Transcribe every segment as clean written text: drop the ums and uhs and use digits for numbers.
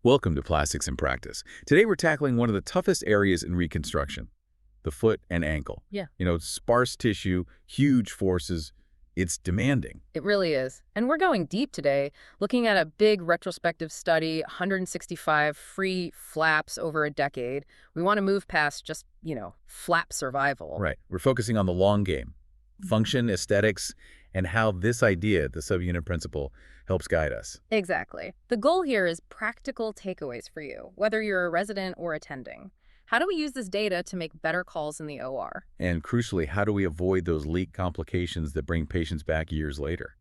Welcome to Plastics in Practice. Today we're tackling one of the toughest areas in reconstruction, the foot and ankle. Yeah. Sparse tissue, huge forces. It's demanding. It really is. And we're going deep today, looking at a big retrospective study, 165 free flaps over a decade. We want to move past just, flap survival. Right. We're focusing on the long game, function, aesthetics, and how this idea, the subunit principle, helps guide us. Exactly. The goal here is practical takeaways for you, whether you're a resident or attending. How do we use this data to make better calls in the OR? And crucially, how do we avoid those leak complications that bring patients back years later?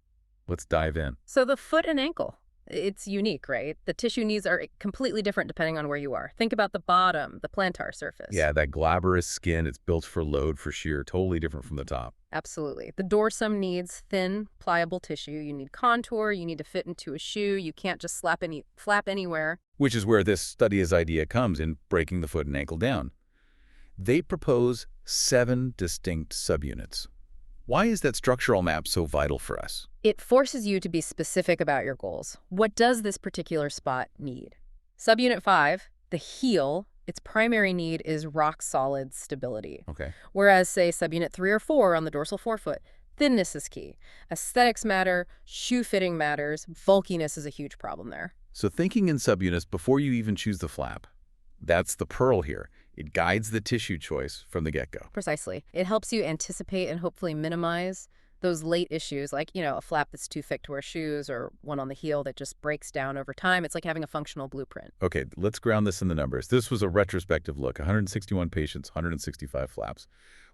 Let's dive in. So the foot and ankle. It's unique, right? The tissue needs are completely different depending on where you are. Think about the bottom, the plantar surface. Yeah, that glabrous skin, it's built for load, for shear, totally different from the top. Absolutely. The dorsum needs thin, pliable tissue. You need contour. You need to fit into a shoe. You can't just flap anywhere. Which is where this study's idea comes in breaking the foot and ankle down. They propose 7 distinct subunits. Why is that structural map so vital for us? It forces you to be specific about your goals. What does this particular spot need? Subunit 5, the heel, its primary need is rock-solid stability. Okay. Whereas, say, subunit 3 or 4 on the dorsal forefoot, thinness is key. Aesthetics matter, shoe fitting matters, bulkiness is a huge problem there. So thinking in subunits before you even choose the flap, that's the pearl here. It guides the tissue choice from the get-go. Precisely. It helps you anticipate and hopefully minimize those late issues, like, a flap that's too thick to wear shoes or one on the heel that just breaks down over time. It's like having a functional blueprint. Okay, let's ground this in the numbers. This was a retrospective look, 161 patients, 165 flaps.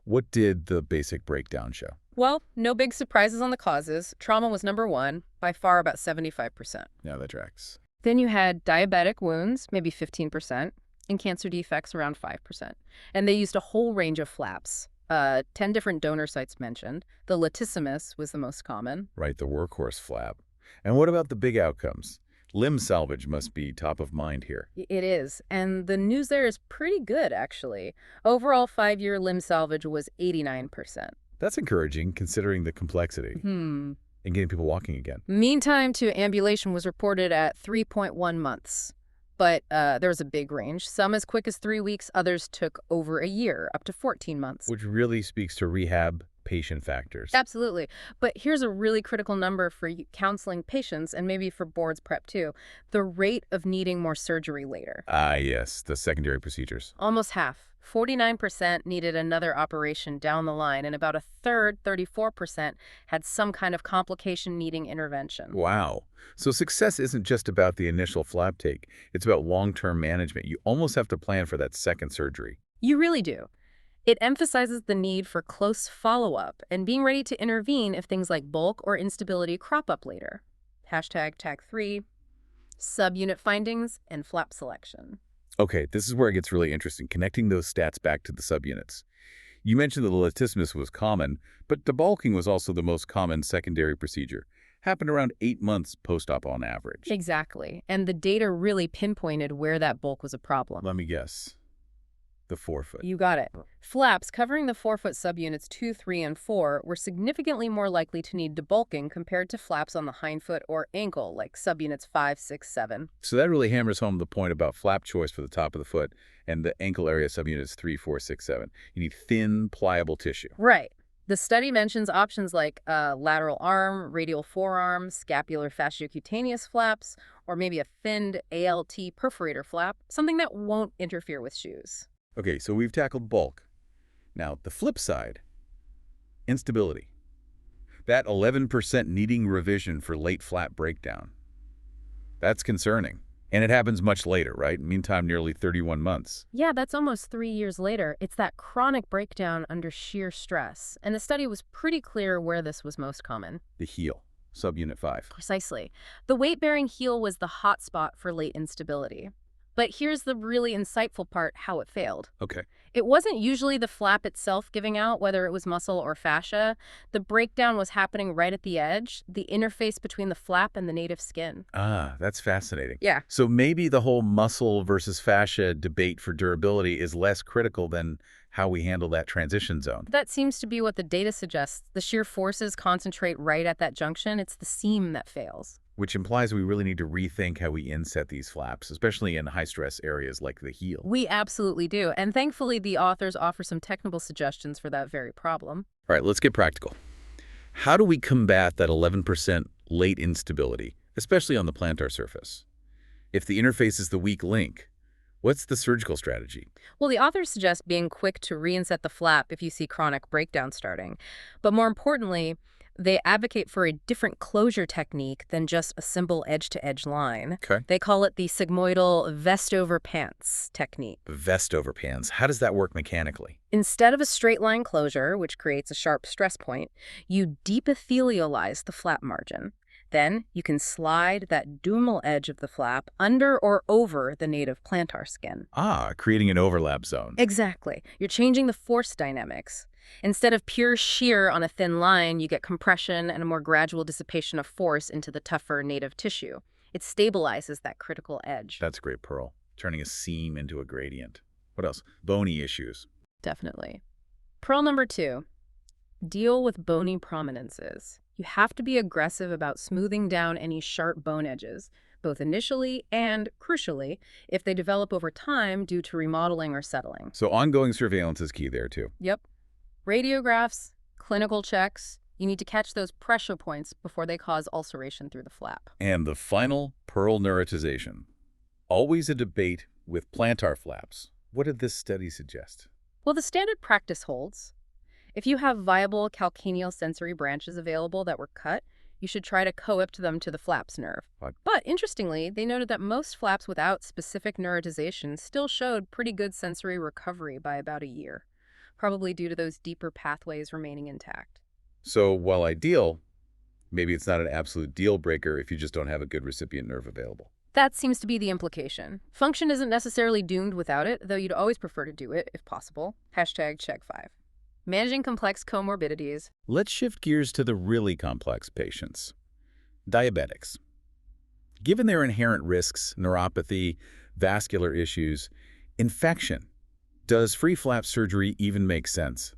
What did the basic breakdown show? Well, no big surprises on the causes. Trauma was number 1, by far about 75%. Yeah, that tracks. Then you had diabetic wounds, maybe 15%, and cancer defects around 5%. And they used a whole range of flaps. 10 different donor sites mentioned. The latissimus was the most common. Right, the workhorse flap. And what about the big outcomes? Limb salvage must be top of mind here. It is. And the news there is pretty good, actually. Overall 5-year limb salvage was 89%. That's encouraging, considering the complexity. And getting people walking again. Mean time to ambulation was reported at 3.1 months. But there was a big range. Some as quick as 3 weeks, others took over a year, up to 14 months. Which really speaks to rehab patient factors. Absolutely. But here's a really critical number for counseling patients and maybe for boards prep too. The rate of needing more surgery later. Ah, yes, the secondary procedures. Almost half. 49% needed another operation down the line, and about a third, 34%, had some kind of complication needing intervention. Wow. So success isn't just about the initial flap take. It's about long-term management. You almost have to plan for that second surgery. You really do. It emphasizes the need for close follow-up and being ready to intervene if things like bulk or instability crop up later. #tag3, subunit findings, and flap selection. Okay, this is where it gets really interesting, connecting those stats back to the subunits. You mentioned that the latissimus was common, but debulking was also the most common secondary procedure. Happened around 8 months post-op on average. Exactly. And the data really pinpointed where that bulk was a problem. Let me guess. The forefoot. You got it. Flaps covering the forefoot subunits 2, 3, and 4 were significantly more likely to need debulking compared to flaps on the hindfoot or ankle, like subunits 5, 6, 7. So that really hammers home the point about flap choice for the top of the foot and the ankle area subunits 3, 4, 6, 7. You need thin, pliable tissue. Right. The study mentions options like lateral arm, radial forearm, scapular fasciocutaneous flaps, or maybe a thinned ALT perforator flap, something that won't interfere with shoes. Okay, so we've tackled bulk. Now, the flip side, instability. That 11% needing revision for late flap breakdown. That's concerning. And it happens much later, right? Meantime, nearly 31 months. Yeah, that's almost 3 years later. It's that chronic breakdown under sheer stress. And the study was pretty clear where this was most common. The heel, subunit 5. Precisely. The weight-bearing heel was the hot spot for late instability. But here's the really insightful part, how it failed. Okay. It wasn't usually the flap itself giving out, whether it was muscle or fascia. The breakdown was happening right at the edge, the interface between the flap and the native skin. Ah, that's fascinating. Yeah. So maybe the whole muscle versus fascia debate for durability is less critical than how we handle that transition zone. That seems to be what the data suggests. The shear forces concentrate right at that junction. It's the seam that fails. which implies we really need to rethink how we inset these flaps, especially in high-stress areas like the heel. We absolutely do, and thankfully the authors offer some technical suggestions for that very problem. All right, let's get practical. How do we combat that 11% late instability, especially on the plantar surface? If the interface is the weak link, what's the surgical strategy? Well, the authors suggest being quick to reinset the flap if you see chronic breakdown starting. But more importantly, they advocate for a different closure technique than just a simple edge-to-edge line. Okay. They call it the sigmoidal vest-over-pants technique. Vest over pans. How does that work mechanically? Instead of a straight line closure, which creates a sharp stress point, you deepithelialize the flap margin. Then you can slide that dumal edge of the flap under or over the native plantar skin. Ah, creating an overlap zone. Exactly. You're changing the force dynamics. Instead of pure shear on a thin line, you get compression and a more gradual dissipation of force into the tougher native tissue. It stabilizes that critical edge. That's a great pearl, turning a seam into a gradient. What else? Bony issues. Definitely. Pearl number 2. Deal with bony prominences. You have to be aggressive about smoothing down any sharp bone edges, both initially and, crucially, if they develop over time due to remodeling or settling. So ongoing surveillance is key there, too. Yep. Radiographs, clinical checks, you need to catch those pressure points before they cause ulceration through the flap. And the final, pearl neurotization. Always a debate with plantar flaps. What did this study suggest? Well, the standard practice holds. If you have viable calcaneal sensory branches available that were cut, you should try to coapt them to the flaps nerve. What? But interestingly, they noted that most flaps without specific neurotization still showed pretty good sensory recovery by about a year, probably due to those deeper pathways remaining intact. So while ideal, maybe it's not an absolute deal breaker if you just don't have a good recipient nerve available. That seems to be the implication. Function isn't necessarily doomed without it, though you'd always prefer to do it, if possible. #check5. Managing complex comorbidities. Let's shift gears to the really complex patients. Diabetics. Given their inherent risks, neuropathy, vascular issues, infection, does free flap surgery even make sense?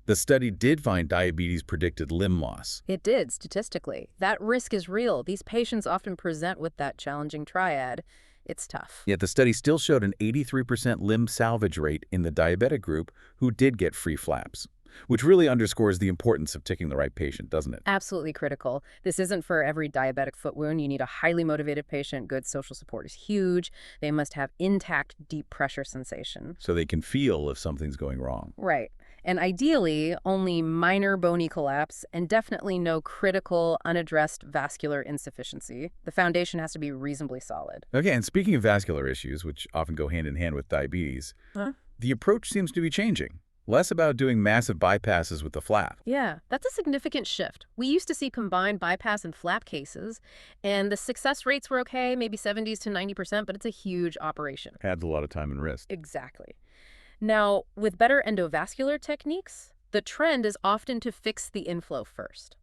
The study did find diabetes predicted limb loss. It did, statistically. That risk is real. These patients often present with that challenging triad. It's tough. Yet the study still showed an 83% limb salvage rate in the diabetic group who did get free flaps, which really underscores the importance of picking the right patient, doesn't it? Absolutely critical. This isn't for every diabetic foot wound. You need a highly motivated patient. Good social support is huge. They must have intact, deep pressure sensation. So they can feel if something's going wrong. Right. And ideally, only minor bony collapse and definitely no critical, unaddressed vascular insufficiency. The foundation has to be reasonably solid. Okay, and speaking of vascular issues, which often go hand in hand with diabetes, the approach seems to be changing. Less about doing massive bypasses with the flap. Yeah, that's a significant shift. We used to see combined bypass and flap cases, and the success rates were okay, maybe 70s to 90%, but it's a huge operation. Adds a lot of time and risk. Exactly. Now, with better endovascular techniques, the trend is often to fix the inflow first.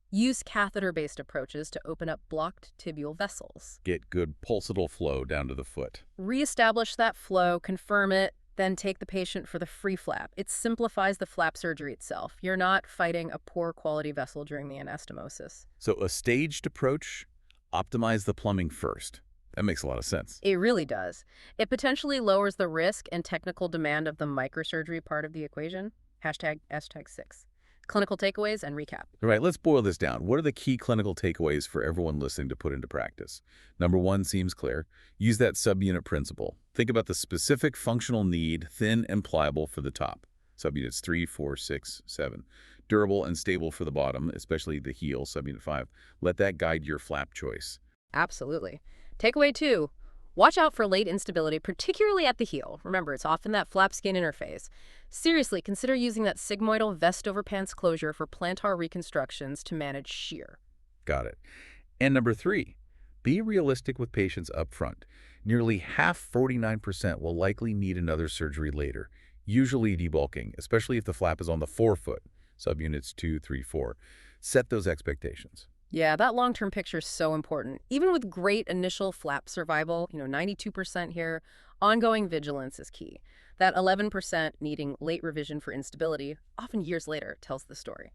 Use catheter-based approaches to open up blocked tibial vessels. Get good pulsatile flow down to the foot. Reestablish that flow, confirm it, then take the patient for the free flap. It simplifies the flap surgery itself. You're not fighting a poor quality vessel during the anastomosis. So a staged approach, optimize the plumbing first. That makes a lot of sense. It really does. It potentially lowers the risk and technical demand of the microsurgery part of the equation. #6. Clinical takeaways and recap. All right, let's boil this down. What are the key clinical takeaways for everyone listening to put into practice? Number 1 seems clear. Use that subunit principle. Think about the specific functional need, thin and pliable for the top. Subunits 3, 4, 6, 7. Durable and stable for the bottom, especially the heel, subunit 5. Let that guide your flap choice. Absolutely. Takeaway 2. Watch out for late instability, particularly at the heel. Remember, it's often that flap skin interface. Seriously, consider using that sigmoidal vest over pants closure for plantar reconstructions to manage shear. Got it. And number 3, be realistic with patients up front. Nearly half, 49%, will likely need another surgery later, usually debulking, especially if the flap is on the forefoot, subunits 2, 3, 4. Set those expectations. Yeah, that long-term picture is so important. Even with great initial flap survival, 92% here, ongoing vigilance is key. That 11% needing late revision for instability, often years later, tells the story.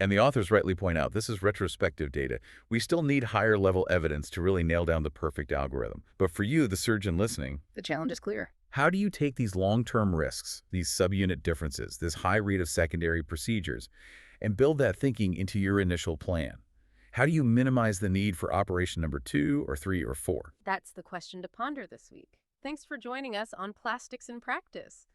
And the authors rightly point out this is retrospective data. We still need higher-level evidence to really nail down the perfect algorithm. But for you, the surgeon listening, The challenge is clear. how do you take these long-term risks, these subunit differences, this high rate of secondary procedures, and build that thinking into your initial plan? How do you minimize the need for operation number 2 or 3 or 4? That's the question to ponder this week. Thanks for joining us on Plastics in Practice.